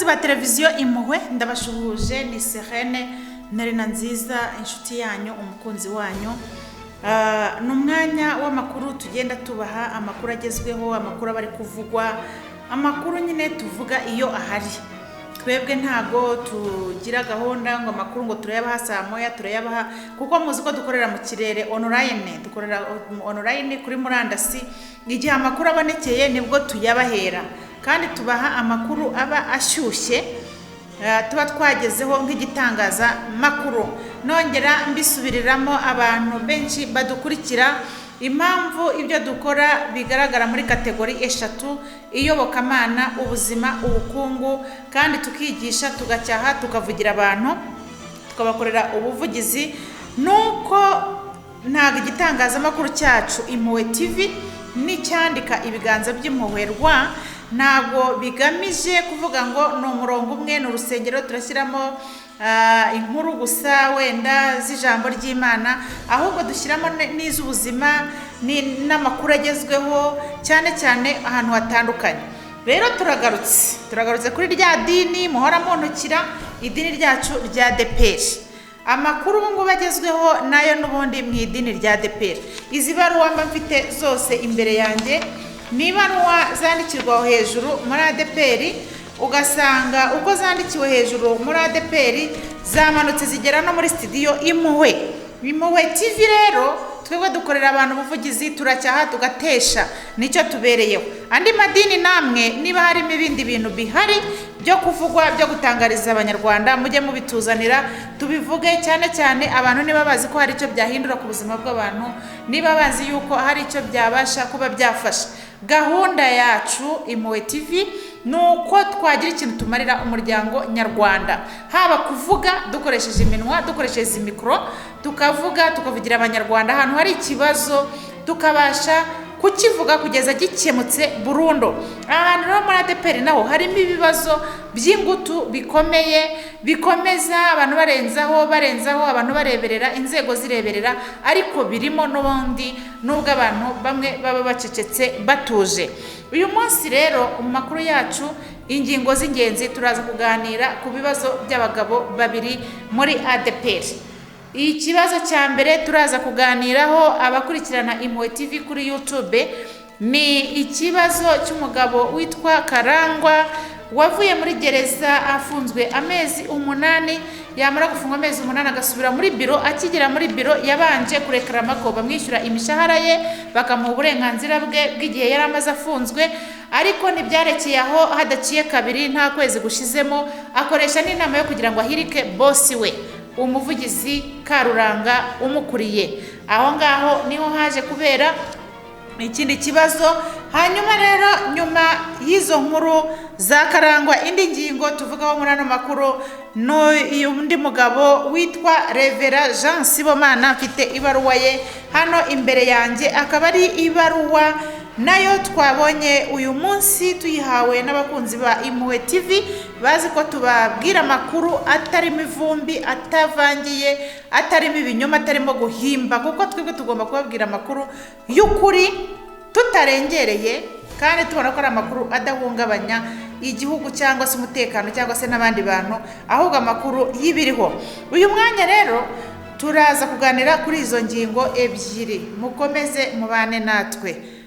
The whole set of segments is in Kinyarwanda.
Bakunzi ba televiziyo Impuhwe ndabashuhuje, ni Serene Nerina nziza, inshuti yanyu, umukunzi wanyu. Numwanya w'amakuru tugenda tubaha amakuru agezweho, amakuru bari kuvugwa, amakuru nyine tuvuga iyo ahari. Twebwe ntago tugira gahunda ngo amakuru ngo turayabaha saa moya turayabaha, kuko muzi ko dukorera mu kirere online, dukorera online kuri murandasi. Igihe amakuru abonekeye nibwo tuyabahera, kandi tubaha amakuru aba ashyushye tuba twagezeho nk'igitangaza makuru. Nongera mbisubiriramo abantu benshi badukurikira, impamvu ibyo dukora bigaragara muri kategori eshatu: iyobokamana, ubuzima, ubukungu, kandi tukigisha, tugacyaha, tukavugira abantu, tukabakorera ubuvugizi. Nuko ntago igitangazamakuru cyacu Impuhwe TV n'icyandika ibiganza by'Impuhwe rwa ntago bigamije kuvuga ngo ni umurongo umwe, ni urusengero turashyiramo inkuru gusa wenda z'ijambo ry'Imana, ahubwo dushyiramo n'iz'ubuzima n'amakuru agezweho, cyane cyane ahantu hatandukanye. Rero turagarutse kuri rya dini muhora muntukira, idini ryacu rya ADEPR. Amakuru ubu ngubu agezweho nayo n'ubundi mu idini rya ADEPR. Izi baruwa mba mfite zose imbere yanjye ni ibaruwa zandikirwaho hejuru muri ADEPR, ugasanga uko zandikiwe hejuru muri ADEPR zamanutse zigera no muri studio Impuhwe TV. Rero twebwe dukorera abantu ubuvugizi, turacyaha, tugatesha, nicyo tubereyeho. Andi madini namwe niba harimo ibindi bintu bihari byo kuvugwa, byo gutangariza abanyarwanda, mujye mubituzanira tubivuge. Cyane cyane abantu niba bazi ko hari icyo byahindura ku buzima bw'abantu, niba bazi yuko hari icyo byabasha kuba byafasha. Gahunda yacu Impuhwe TV nuko twagira ikintu tumarira umuryango nyarwanda, haba kuvuga dukoresheje iminwa, dukoresheje mikro, tukavugira abanyarwanda ahantu hari ikibazo, tukabasha kukivuga kugeza gikemutse burundu. Ahantu rero muri ADEPR naho harimo ibibazo by'ingutu bikomeye, bikomeza abantu barenzaho, abantu bareberera, inzego zireberera, ariko birimo n'ubundi nubwo abantu bamwe baba bacecetse batuje. Uyu munsi rero mu makuru yacu, ingingo z'ingenzi turaza kuganira ku bibazo by'abagabo babiri muri ADEPR. Ikibazo cya mbere turaza kuganiraho, abakurikirana Impuhwe TV kuri YouTube, ni ikibazo cy'umugabo witwa Karangwa wavuye muri gereza afunzwe amezi 8, yamara gufungwa amezi 8 agasubira muri biro. Akigera muri biro yabanje kurekarama ko bamwishyura imishahara ye, bakamuha uburenganzira bwe bw'igihe yari amaze afunzwe, ariko ntibyarekeye aho. Hadaciye kabiri, nta kwezi gushizemo, akoresha n'inama yo kugira ngo ahirike bosi we, umuvugizi Karuranga umukuriye. Aho ngaho niho haje kubera ikindi kibazo. Hanyuma rero nyuma y'izo nkuru za Karangwa, indi ngingo tuvugaho muri ano makuru no undi mugabo witwa Revera Jean Sibomana. Mfite ibaruwa ye hano imbere yanjye, akaba ari ibaruwa nayo twabonye uyu munsi tuyihawe n'abakunzi ba Impuhwe TV, bazi ko tubabwira amakuru atarimo ivumbi, atavangiye, atarimo ibinyoma, atarimo guhimba, kuko twebwe tugomba kubabwira amakuru y'ukuri tutarengereye, kandi tubona ko ari amakuru adahungabanya igihugu cyangwa se umutekano cyangwa se n'abandi bantu, ahubwo amakuru y'ibiriho. Uyu mwanya rero turaza kuganira kuri izo ngingo ebyiri. Mukomeze mubane natwe.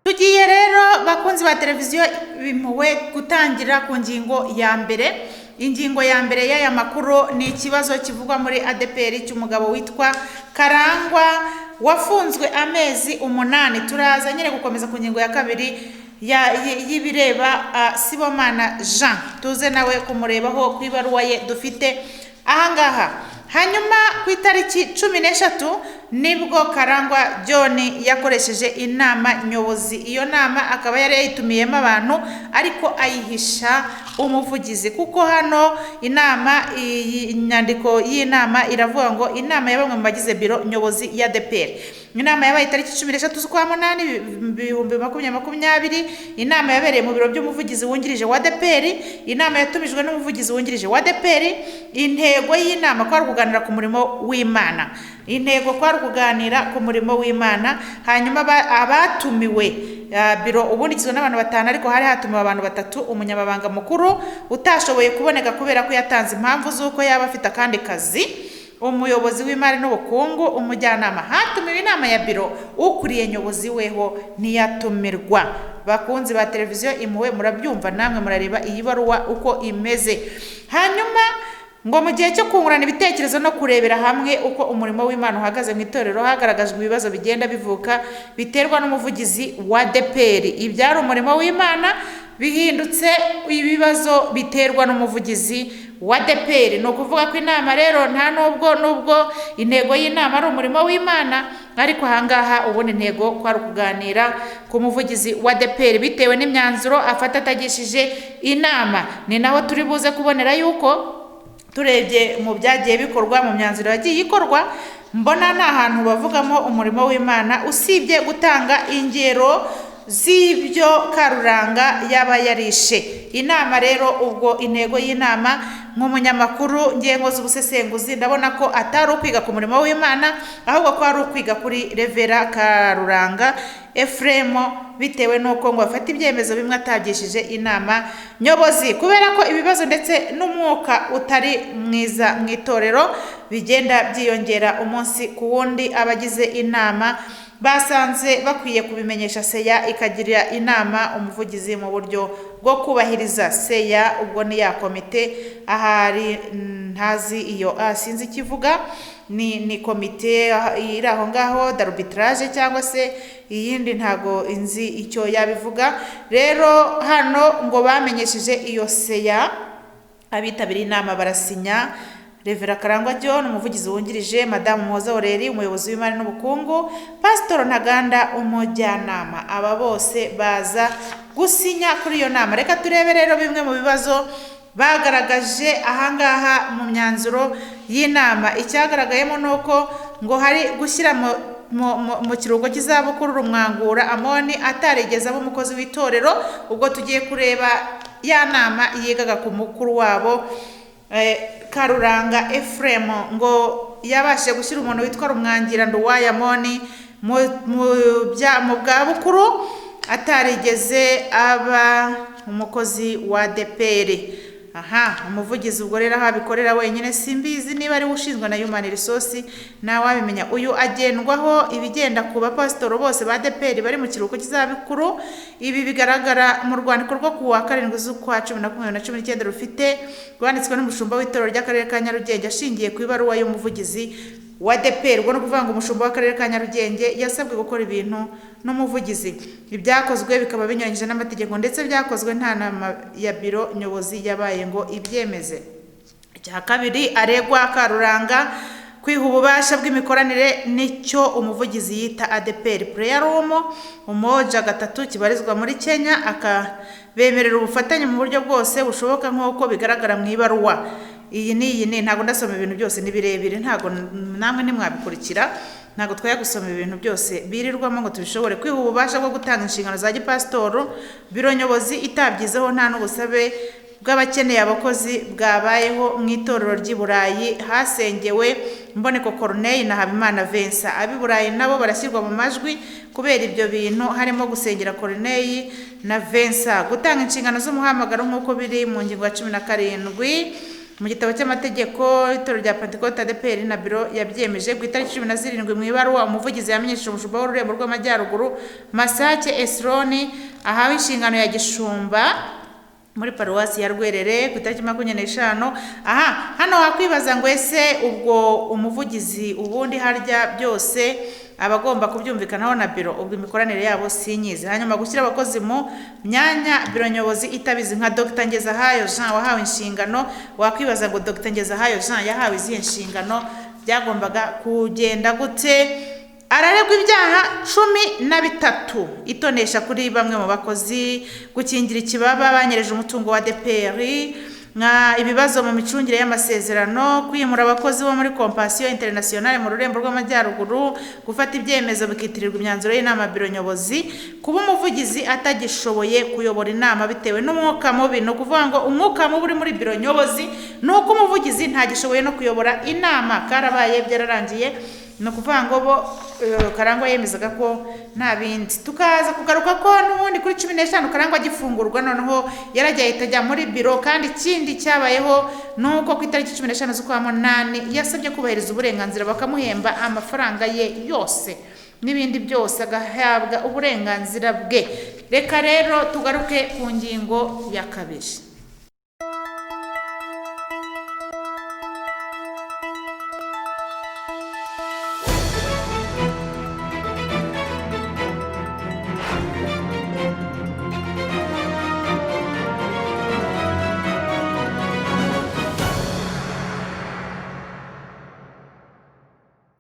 Tugiye rero bakunzi ba televiziyo Impuhwe gutangira ku ngingo ya mbere. Ingingo ya mbere y'aya makuru ni ikibazo kivugwa muri ADEPR cy'umugabo witwa Karangwa wafunzwe amezi 8. Turaza nyine gukomeza ku ngingo ya kabiri y'ibireba Sibomana Jean, tuze nawe kumurebaho ku ibaruwa ye dufite ahangaha. Hanyuma ku itariki 13 nibwo Karangwa John yakoresheje inama nyobozi. Iyo nama akaba yari yayitumiyemo abantu ariko ayihisha umuvugizi, kuko hano inyandiko y'inama iravuga ngo inama ya bamwe mu bagize biro nyobozi ya ADEPR. Inama yabaye tariki 13 z'ukwa munani 2020. Inama yabereye mu biro by'umuvugizi wungirije wa ADEPR. Inama yatumijwe n'umuvugizi wungirije wa ADEPR. Intego y'inama kwari kuganira ku murimo w'Imana. Hanyuma abatumiwe biro ubundi kizwe n'abantu 5 ariko hari hatumiwe abantu 3. Umunyamabanga mukuru utashoboye kuboneka kubera ko yatanze impamvu z'uko yaba afite akandi kazi, umuyobozi w'imari n'ubukungu, umujyanama. Hatumiwe inama ya biro, ukuriye nyobozi weho ntiyatumirwa. Bakunzi ba televiziyo Impuhwe, murabyumva namwe murareba iyi baruwa uko imeze. Hanyuma ngo mu gihe cyo kungurana ibitekerezo no kurebera hamwe uko umurimo w'Imana uhagaze mu itorero, hagaragajwe ibibazo bigenda bivuka biterwa n'umuvugizi wa ADEPR. Ibyari umurimo w'Imana bihindutse ibibazo biterwa n'umuvugizi wa ADEPR. No kuvuga ko inama rero nta nubwo intego y'inama ari umurimo w'Imana, ariko ahangaha ubundi intego kwari kuganira ku muvugizi wa ADEPR bitewe n'imyanzuro afata atagishije inama. Ni naho turi buze kubonera yuko turebye mu byagiye bikorwa mu myanzuro yagiye ikorwa, mbona nta hantu bavugamo umurimo w'Imana usibye gutanga ingero z'ibyo Karuranga yaba yarishe. Inama rero ubwo intego y'inama nk'umunyamakuru ngiye nkoze ubusesenguzi ndabona ko atari ukwiga ku murimo w'Imana, ahubwo ko ari ukwiga kuri Revera Karuranga Ephrem, bitewe n'uko ngo afata ibyemezo bimwe atabyishije inama nyobozi, kubera ko ibibazo ndetse n'umwuka utari mwiza mu itorero bigenda byiyongera umunsi ku wundi. Abagize inama basanze bakwiye kubimenyesha seya ikagirira inama umuvugizi mu buryo bwo kubahiriza seya. Ubwo ni ya komite ahari ntazi iyo sinzi ikivuga, ni komite iri aho ngaho d'arbitrage cyangwa se iyindi ntago inzi icyo yabivuga. Rero hano ngo bamenyesheje iyo seya, abitabiriye inama barasinya. Revera Karangwa John umuvugizi wungirije, Madamu Muhoza Aurélie umuyobozi w'imari n'ubukungu, Pastor Ntaganda umujyanama. Aba bose baza gusinya kuri iyo nama. Reka turebe rero bimwe mu bibazo bagaragaje ahangaha mu myanzuro y'inama. Icyagaragayemo nuko ngo hari gushyira mu kiruhuko cy'izabukuru Rumwangura Amoni atarigeze aba umukozi w'itorero. Ubwo tugiye kureba ya nama yigaga ku mukuru wabo Karuranga Ephrem, ngo yabashe gushyira umuntu witwa Rumwangira Nduwaya Amoni mu bwa bukuru atarigeze aba umukozi wa ADEPR. Umuvugizi ubwo rero aho abikorera wenyine, simbizi niba ari ushinzwe na Human Resource wabimenya. Uyu agendwaho ibigenda ku bapasitoro bose ba ADEPR bari mu kiruhuko cy'izabukuru. Ibi bigaragara mu rwandiko rwo ku wa 7 z'ukwa 10/2019 rufite rwanditswe n'umushumba w'itorero ry'akarere ka Nyarugenge ashingiye ku ibaruwa y'umuvugizi wa ADEPR. Ubwo no kuvuga ngo umushumba w'akarere ka Nyarugenge yasabwe gukora ibintu n'umuvugizi. Ibyakozwe bikaba binyuranyije n'amategeko ndetse byakozwe nta nama ya biro nyobozi yabaye ngo ibyemeze. Icya kabiri, aregwa Karuranga kwiha ububasha bw'imikoranire nicyo umuvugizi yita ADEPR Prayer Room Umoja 3 kibarizwa muri Kenya, akabemerera ubufatanye mu buryo bwose bushoboka nk'uko bigaragara mu ibaruwa. Iyi ntago ndasoma ibintu byose ni birebire, ntago namwe nimwabikurikira, ntago twaya gusoma ibintu byose birirwamo ngo tubishobore. Kwiha ububasha bwo gutanga inshingano za gipasitoro biro nyobozi itabyizeho nta n'ubusabe bw'abakeneye abakozi bwabayeho mu itorero ry'i Burayi hasengewe Mboneko Corneille na Habimana Vincent. Abi Burayi nabo barashyirwa mu majwi kubera ibyo bintu, harimo gusengera Corneille na Vincent. Gutanga inshingano z'umuhamagaro nk'uko biri mu ngingo ya 17 mu gitabo cy'amategeko itorero rya Pentecote ADEPR na biro yabyemeje ku itariki 17 mu ibaruwa. Umuvugizi yamenyesheje umushumba w'ururembo rw'amajyaruguru Masake Esroni ahawe inshingano ya gishumba muri paruwasi ya Rwerere ku itariki 25. Hano wakwibaza ngo ese ubwo umuvugizi ubundi harya byose abagomba kubyumvikanaho na biro, ubwo imikoranire yabo sinyize. Hanyuma gushyira abakozi mu myanya biro nyobozi itabizi nka Dr Ngezahayo Jean wahawe inshingano. Wakwibaza ngo Dr Ngezahayo Jean yahawe izihe nshingano byagombaga kugenda gute. Araregwa ibyaha 13 itonesha kuri bamwe mu bakozi, gukingira ikibaba banyereje umutungo wa ADPR, nka ibibazo mu micungire y'amasezerano, kwimura abakozi bo muri Compassion Internationale mu rurembo rw'amajyaruguru, gufata ibyemezo bikitirirwa imyanzuro y'inama biro nyobozi, kuba umuvugizi atagishoboye kuyobora inama bitewe n'umwuka mubi. No kuvuga ngo umwuka mubi uri muri biro nyobozi nuko umuvugizi ntagishoboye no kuyobora inama, karabaye byararangiye. No kuvuga ngo bo Karangwa yemezaga ko nta bindi. Tukaza kugaruka ko n'ubundi kuri 15 Karangwa agifungurwa noneho yaragiye itajya muri biro, kandi ikindi cyabayeho nuko ku itariki 15 z'ukwa munani yasabye kubahiriza uburenganzira bakamuhemba amafaranga ye yose n'ibindi byose agahabwa uburenganzira bwe. Reka rero tugaruke ku ngingo ya kabiri.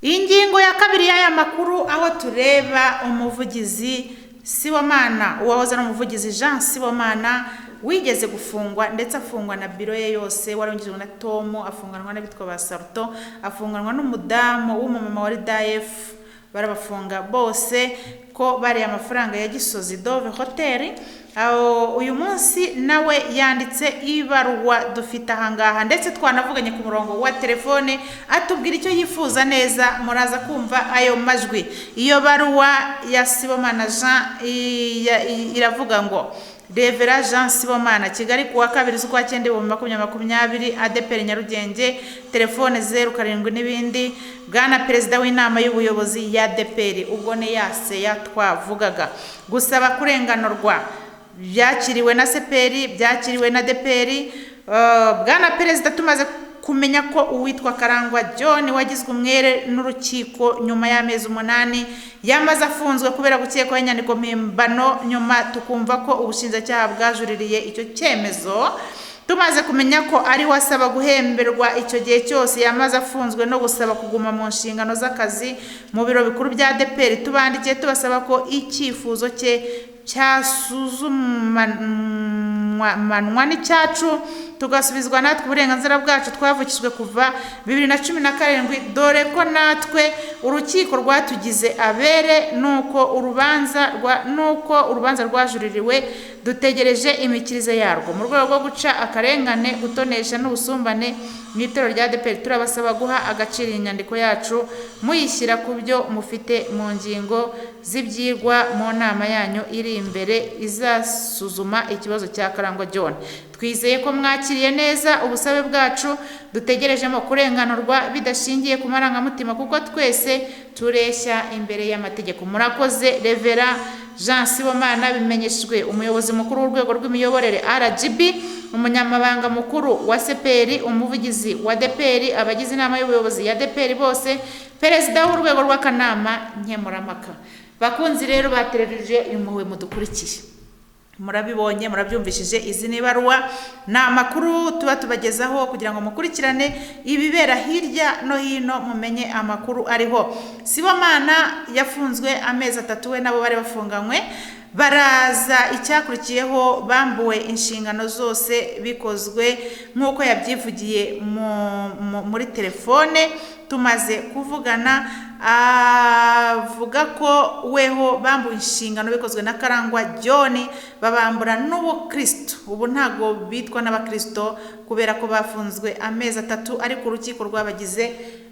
Ingingo ya kabiri y'aya makuru aho tureba umuvugizi Sibomana, uwahoze ari umuvugizi Jean Sibomana wigeze gufungwa ndetse afungwa na biro ye yose, warongejwe na Tom, afunganwa n'abitwa ba Saruto, afunganwa n'umudamu w'umumama wa Daef, barabafunga bose ko bari amafaranga ya Gisozi Dove Hotel. Uyu munsi nawe yanditse ibaruwa dufite ahangaha, ndetse twanavuganye ku murongo wa telefone atubwira icyo yifuza neza. Muraza kumva ayo majwi. Iyo baruwa ya Sibomana Jean iravuga ngo Revera Jean Sibomana, Kigali kuwa 2 z'ukwa 9 2020, ADPR Nyarugenge, telefone 07 n'ibindi. Bwana Perezida w'inama y'ubuyobozi ya ADPR, ubwo ne yase yatwavugaga, gusaba kurenganurwa byakiriwe na CPR, byakiriwe na ADPR. Bwana Perezida, tumaze kumenya ko uwitwa Karangwa John wagizwe umwere n'urukiko nyuma y'amezi 8 yamaze afunzwe kubera gukekwaho inyandiko mpimbano, nyuma tukumva ko ubushinjacyaha bwajuririye icyo cyemezo. Tumaze kumenya ko ari wasaba guhemberwa icyo gihe cyose yamaze afunzwe no gusaba kuguma mu nshingano z'akazi mu biro bikuru bya ADPR, tubandikiye tubasaba ko icyifuzo cye cyasuzumanwa n'icyacu tugasubizwa natwe uburenganzira bwacu twavukijwe kuva 2017, dore ko natwe urukiko rwatugize abere nuko urubanza rwajuririwe. Dutegereje imikirize yarwo mu rwego rwo guca akarengane, gutonesha n'ubusumbane mu itorero rya ADPR. Turabasaba guha agaciro inyandiko yacu muyishyira ku byo mufite mu ngingo z'ibyigwa mu nama yanyu iri imbere izasuzuma ikibazo cya Karangwa John. Twizeye ko mwakiriye neza ubusabe bwacu, dutegerejemo kurenganurwa bidashingiye ku marangamutima kuko twese tureshya imbere y'amategeko. Murakoze. Revera Jean Sibomana, bimenyeshejwe umuyobozi mukuru w'urwego rw'imiyoborere RGB, umunyamabanga mukuru wa CPR, umuvugizi wa ADPR, abagize inama y'ubuyobozi ya ADPR bose, perezida w'urwego rw'akanama nkemurampaka. Bakunzi rero ba televiziyo impuhwe mudukurikiye, murabibonye, murabyumvishije. Izi ni baruwa, na makuru tuba tubagezaho kugira ngo mukurikirane ibibera hirya no hino, mumenye amakuru ariho. Sibomana yafunzwe amezi 3, we nabo bari bafunganywe. Baraza icyakurikiyeho bambuwe inshingano zose, bikozwe nk'uko yabyivugiye muri telefone. Tumaze kuvugana avuga ko weho bambuwe inshingano bikozwe na Karangwa John, babambura n'ubukristo. Ubu ntago bitwa n'abakristo kubera ko bafunzwe amezi 3, ariko urukiko rwabagize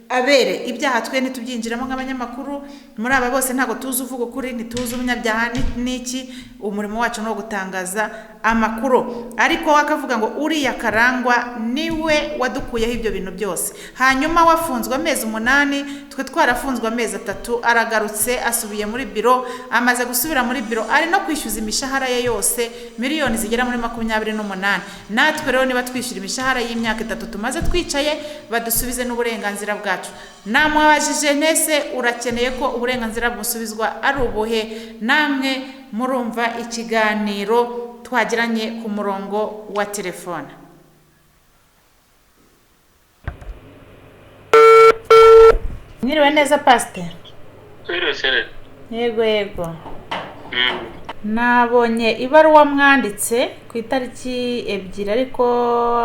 abere. Ibyaha twe ntitubyinjiramo nk'abanyamakuru, muri aba bose ntago tuzi uvuga kuri, ntituzi umunyabyaha n'iki. Umurimo wacu no gutangaza amakuru, ariko wakavuga ngo uriya Karangwa niwe wadukuyeho ibyo bintu byose. Hanyuma wafunzwe amezi 8, twe twarafunzwe amezi 3, aragarutse asubiye muri biro. Amaze gusubira muri biro ari no kwishyuza imishahara ye yose, miliyoni zigera muri 28. Natwe rero niba twishyura imishahara y'imyaka 3 tumaze twicaye, badusubize n'uburenganzira bwacu. Namwabajije nese urakeneye ko uburenganzira busubizwa ari ubuhe? Namwe murumva ikiganiro twagiranye ku murongo wa telefone. Mwiriwe neza pastor. Mwiriwe sere. Yego yego. Nabonye ibaruwa mwanditse ku itariki 2 ariko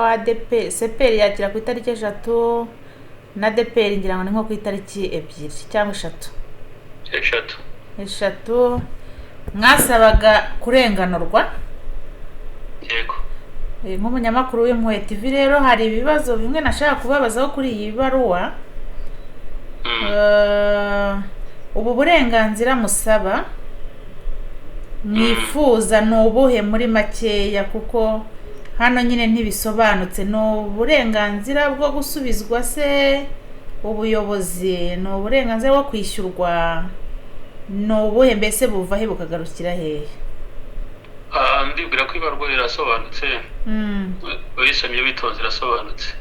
ADP CPR yakira ku itariki 3 na DPR ngira ngo ni nko ku itariki 2 cyangwa 3. Eshatu. Mwasabaga kurenganurwa. Yego. Nk'umunyamakuru w'Impuhwe TV rero hari ibibazo bimwe nashaka kubabazaho kuri iyi baruwa. Ubu burenganzira musaba mwifuza n'ubuhe muri makeya, kuko hano nyine ntibisobanutse. No burenganzira bwo gusubizwa se ubuyobozi, no burenganzira bwo kwishyurwa, no buhe mbese buvahe bukagarukira hehe? Ndibwira ko ibarwa irasobanutse. Uyisomye bitonze irasobanutse.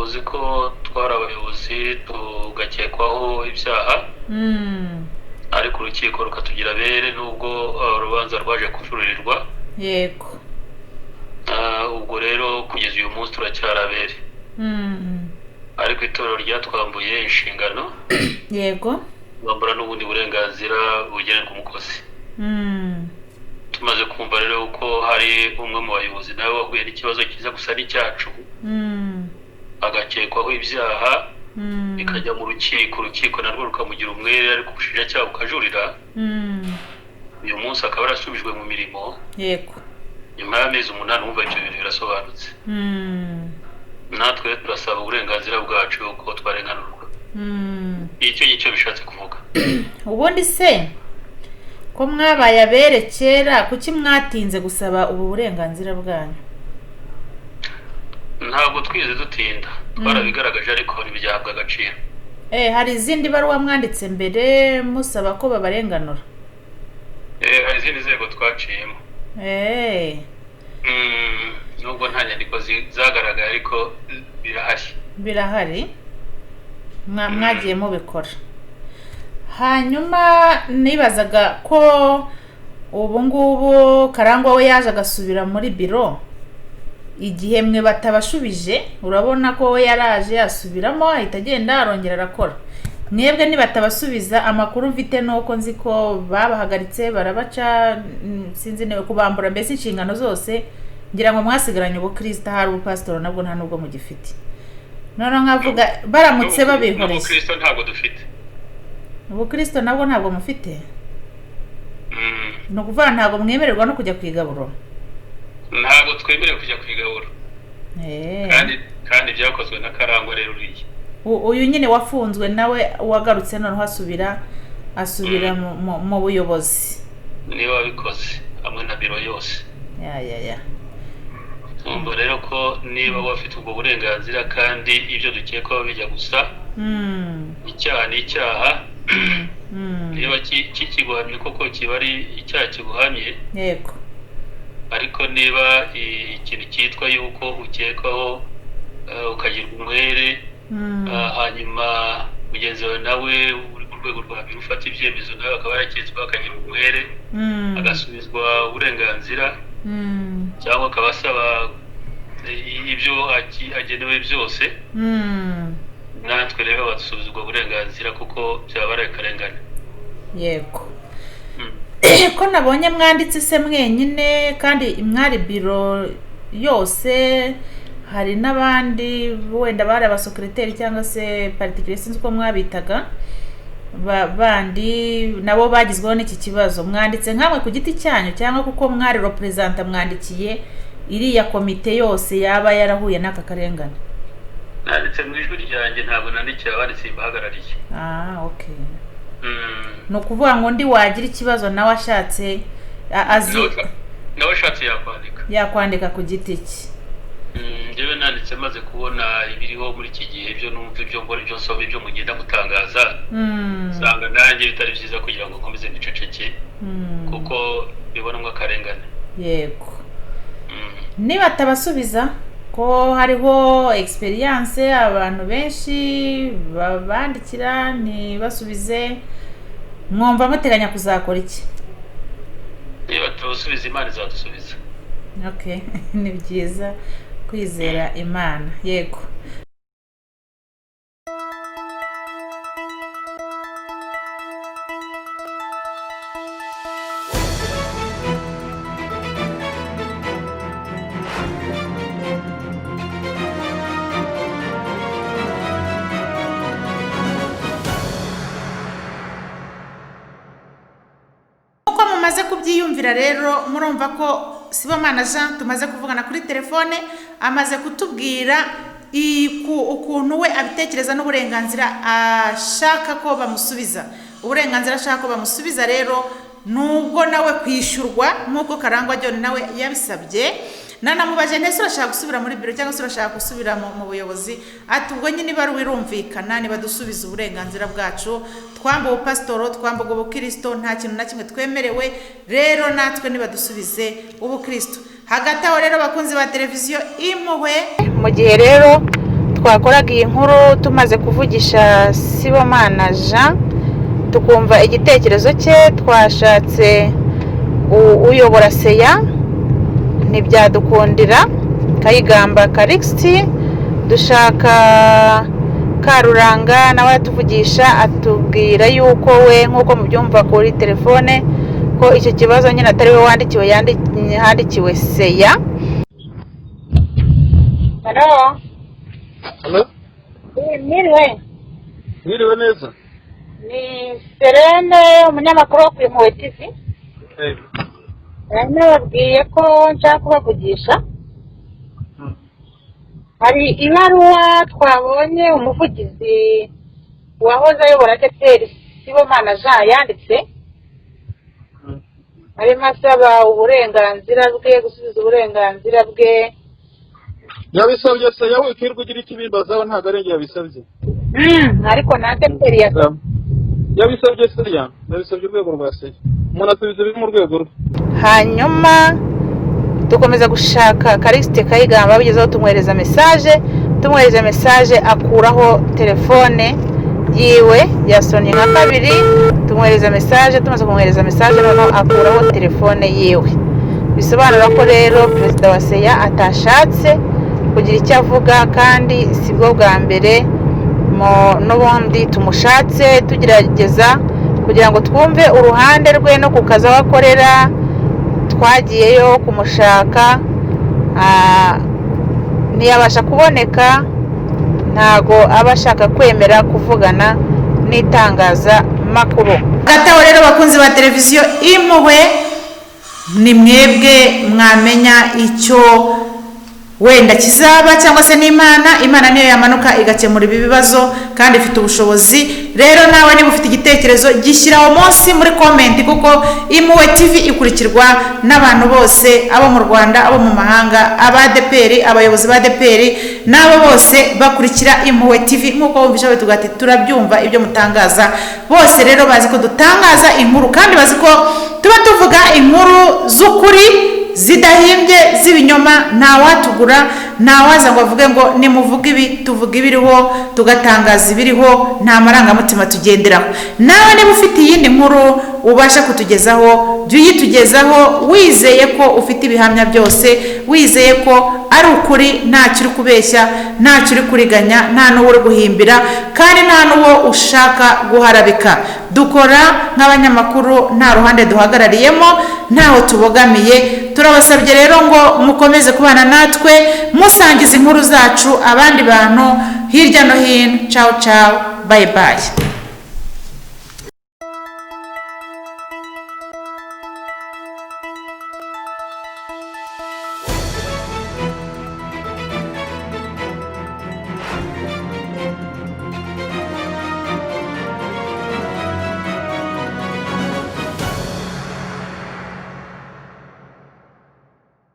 Uzi ko twari abayobozi tugakekwaho ibyaha, ariko urukiko rukatugira bere nubwo urubanza rwaje kujuririrwa. Yego. Ubwo rero kugeza uyu munsi turacyarabere. Ariko itorero ryatwambuye inshingano. Yego. Bambura n'ubundi burenganzira bugenerwa umukozi. Tumaze kumva rero uko hari umwe mu bayobozi nawe wahuye n'ikibazo kiza gusa n'icyacu, agakekwaho ibyaha, bikajya mu urukiko narwo rukamugira umwere, ariko ubushinjacyaha bukajurira. Uyu munsi akaba yarasubijwe mu mirimo. Yego. Nyuma y'amezi 8 wumva ibyo bintu birasobanutse. Natwe turasaba uburenganzira bwacu uko twarenganurwa. Icyo bishatse kuvuga. Ubundi se ko mwabaye abere kera, kuki mwatinze gusaba ubu burenganzira bwanyu? Ntabwo twize dutinda, twarabigaragaje ariko ntibihabwa agaciro. Hari izindi baruwa mwanditse mbere musaba ko babarenganura? Hari izindi nzego twaciyemo. Nubwo nta nyandiko zagaragaye ariko birahari. Mwagiye mubikora. Hanyuma nibazaga ko ubu ngubu Karangwa we yaje agasubira muri biro, igihe mwe batabashubije, urabona ko we yaraje yasubiramo ahita agenda arongera arakora. Mwebwe nibatabasubiza, amakuru mfite nuko nzi ko babahagaritse barabaca, sinzi newe kubambura mbese inshingano zose, ngira ngo mwasigaranye ubukristo, hari ubupasitoro nabwo nta nubwo mugifite. None nkavuga baramutse babihoreye. Ubukristo ntabwo dufite. Ubukristo nabwo ntabwo mufite? No kuvuga ntabwo mwemererwa no kujya kwigaburo? Ntabwo twemerewe kujya kwigaburo. Kandi byakozwe na Karangwa rero uriye. Uyu nyine wafunzwe nawe wagarutse none asubira mu buyobozi. Niwe wabikoze hamwe na biro yose. Ya. Umva rero ko niba wafite ubwo burenganzira kandi ibyo dukekwaho bijya gusa, icyaha ni icyaha. Niba kiguhamye koko kiba ari icyaha kiguhamye. Yego. Ariko niba ikintu cyitwa yuko ukekwaho ukagirwa umwere, hanyuma mugenzi wawe nawe uri ku rwego rwa mbere ufata ibyemezo nawe akaba yaraketswe akagirwa umwere, agasubizwa uburenganzira, cyangwa akaba asaba ibyo agenewe byose, natwe rero badusubizwa uburenganzira kuko byaba ari akarengane. Yego. Ko nabonye mwanditse se mwenyine kandi mwari biro yose, hari n'abandi wenda bari abasekreteri cyangwa se particulier sinzi uko mwabitaga, bandi nabo bagizweho n'iki kibazo. Mwanditse nkamwe ku giti cyanyu cyangwa kuko mwari representa mwandikiye iriya komite yose yaba yarahuye n'aka karengane? Nanditse mu ijwi ryanjye, ntabwo nandikiye abanditsi bahagarariye. Okay. No kuvuga ngo ndi wagira ikibazo nawe ashatse nawe ashatse yakwandika ku giti cye. Njyewe nanditse maze kubona ibiriho muri iki gihe, ibyo numva, ibyo mbona, ibyo nsoma, ibyo mugenda mutangaza, usanga nanjye bitari byiza kugira ngo nkomeze niceceke kuko bibonamo akarengane. Yego. Niba tabasubiza ko hariho experience abantu benshi babandikira ntibasubize, mwumva muteganya kuzakora iki? Niba tubasubiza Imana izadusubiza. Okay. Ni byiza kwizera Imana. Yego. mwamaze kubyiyumvira rero murumva ko Sibomana Jean tumaze kuvugana kuri telefone, amaze kutubwira ukuntu we abitekereza n'uburenganzira ashaka ko bamusubiza. Uburenganzira ashaka ko bamusubiza rero nubwo nawe kwishyurwa nk'uko Karangwa John nawe yabisabye. Nanamubaje nese urashaka gusubira muri biro cyangwa se urashaka gusubira mu buyobozi, ati ubwo nyine bari wirumvikana niba dusubiza uburenganzira bwacu, twambuye ubupasitoro, twambuye ubukristo, nta kintu na kimwe twemerewe, rero natwe niba dusubize ubukristo. Hagati aho rero bakunzi ba televiziyo Impuhwe, mu gihe rero twakoraga iyi nkuru tumaze kuvugisha Sibomana Jean tukumva igitekerezo cye, twashatse uyobora seya ntibyadukundira, Kayigamba Calixte, dushaka Karuranga nawe atuvugisha atubwira yuko we nk'uko mubyumva kuri telefone ko icyo kibazo nyine atari we wandikiwe, yandikiwe seya. Hello. Hello? Mwiriwe neza. Ni Serene, umunyamakuru wo ku Impuhwe TV. Nababwiye ko nshaka kubavugisha. Hari ibaruwa twabonye umuvugizi wahoze ayobora ADEPR Sibomana Jean yanditse, arimo asaba uburenganzira bwe, gusubiza uburenganzira bwe. Yabisabye se yawe kirwa ugira ikibimbazaho ntago arenge yabisabye. Ariko na ADEPR yabisabye se yabisabye urwego rwa se. Umuntu asubiza biri mu rwego rwe. Hanyuma dukomeza gushaka Calixte Kayigamba, bigezeho tumwohereza message akuraho telefone yiwe ya Sony nka kabiri, tumwohereza message, tumaze kumwohereza message noneho akuraho telefone yiwe. Bisobanura ko rero perezida wa seya atashatse kugira icyo avuga, kandi sibwo bwa mbere n'ubundi tumushatse tugerageza kugira ngo twumve uruhande rwe no kukaza wakorera. Twagiyeyo kumushaka ntiyabasha kuboneka, ntago abashaka kwemera kuvugana n'itangazamakuru. Gataho rero bakunzi ba televiziyo Impuhwe, ni mwebwe mwamenya icyo wenda kizaba cyangwa se Imana niyo yamanuka igakemura ibi bibazo kandi ifite ubushobozi. Rero nawe niba ufite igitekerezo gishyiraho munsi muri comment, kuko Impuhwe TV ikurikirwa n'abantu bose, abo mu Rwanda, abo mu mahanga, ADEPR, abayobozi ba ADEPR nabo bose bakurikira Impuhwe TV. Nkuko wumvisha tugati turabyumva ibyo mutangaza, bose rero bazi ko dutangaza inkuru kandi bazi ko tuba tuvuga inkuru z'ukuri zidahimbye z'ibinyoma. Nta watugura, nta waza ngo avuge ngo nimuvuga ibi, tuvuga ibiriho, tugatangaza ibiriho, nta marangamutima tugenderaho. Nawe niba ufite iyindi nkuru ubasha kutugezaho, jya uyitugezaho wizeye ko ufite ibihamya byose, wizeye ko ari ukuri, ntacyo uri kubeshya, ntacyo uri kuriganya, nta n'uwo uri guhimbira, kandi nta n'uwo ushaka guharabika. Dukora nk'abanyamakuru, nta ruhande duhagarariyemo, ntaho tubogamiye. Turabasabye rero ngo mukomeze kubana natwe, musangiza inkuru zacu abandi bantu hirya no hino. Ciao ciao, bye bye.